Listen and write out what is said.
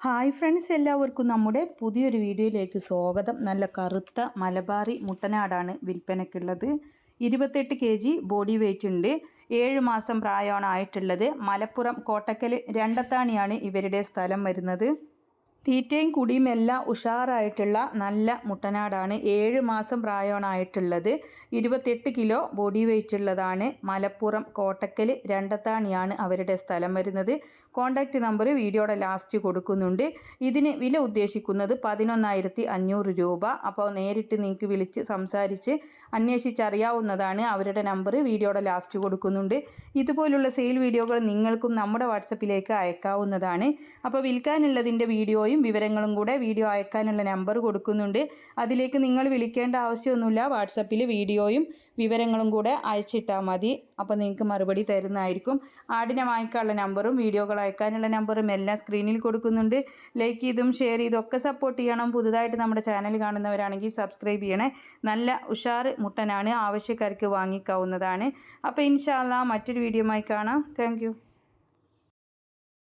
Hi friends, എല്ലാവർക്കും നമ്മുടെ പുതിയൊരു വീഡിയോയിലേക്ക് സ്വാഗതം. നല്ല കറുത്ത മലബാറി മുട്ടനാടാണ് വിൽപ്പനയ്ക്കുള്ളത്. 28 kg ബോഡി വെയ്റ്റ് ഉണ്ട്. 7 മാസം പ്രായമാണ് ആയിട്ടുള്ളത്. മലപ്പുറം കോട്ടക്കൽ രണ്ടത്താണിയാണ് ഇവരുടെ സ്ഥലം വരുന്നത്. തീറ്റയും കുടിയും എല്ലാം ഉഷാറായിട്ടുള്ള നല്ല മുട്ടനാടാണ്. 7 മാസം പ്രായമാണ് ആയിട്ടുള്ളത്. 28 കിലോ ബോഡി വെയ്റ്റ് ഉള്ളതാണ്. മലപ്പുറം കോട്ടക്കൽ രണ്ടത്താണിയാണ് അവരുടെ സ്ഥലം വരുന്നത്. കോൺടാക്റ്റ് നമ്പർ വീഡിയോയുടെ ലാസ്റ്റ് കൊടുക്കുന്നുണ്ട്. ഇതിന് വില ഉദ്ദേശിക്കുന്നത് 11,500 രൂപ. അപ്പോൾ നേരിട്ട് നിങ്ങൾക്ക് വിളിച്ച് സംസാരിച്ച് അന്വേഷിച്ചറിയാവുന്നതാണ്. അവരുടെ നമ്പർ വീഡിയോയുടെ ലാസ്റ്റ് കൊടുക്കുന്നുണ്ട്. ഇതുപോലുള്ള സെയിൽ വീഡിയോകൾ നിങ്ങൾക്കും നമ്മുടെ വാട്സപ്പിലേക്ക് അയക്കാവുന്നതാണ്. അപ്പോൾ വിൽക്കാനുള്ളതിൻ്റെ വീഡിയോയും വിവരങ്ങളും കൂടെ വീഡിയോ അയക്കാനുള്ള നമ്പർ കൊടുക്കുന്നുണ്ട്. അതിലേക്ക് നിങ്ങൾ വിളിക്കേണ്ട ആവശ്യമൊന്നുമില്ല. വാട്സപ്പിൽ വീഡിയോയും വിവരങ്ങളും കൂടെ അയച്ചിട്ടാൽ മതി. അപ്പോൾ നിങ്ങൾക്ക് മറുപടി തരുന്നതായിരിക്കും. ആടിനെ വാങ്ങിക്കാനുള്ള നമ്പറും വീഡിയോകൾ അയക്കാനുള്ള നമ്പറും എല്ലാം സ്ക്രീനിൽ കൊടുക്കുന്നുണ്ട്. ലൈക്ക് ചെയ്തും ഷെയർ ചെയ്തും ഒക്കെ സപ്പോർട്ട് ചെയ്യണം. പുതുതായിട്ട് നമ്മുടെ ചാനൽ കാണുന്നവരാണെങ്കിൽ സബ്സ്ക്രൈബ് ചെയ്യണേ. നല്ല ഉഷാർ മുട്ടനാണ്, ആവശ്യക്കാർക്ക് വാങ്ങിക്കാവുന്നതാണ്. അപ്പോൾ ഇൻഷാ അല്ലാഹ് മറ്റൊരു വീഡിയോയുമായി കാണാം. താങ്ക്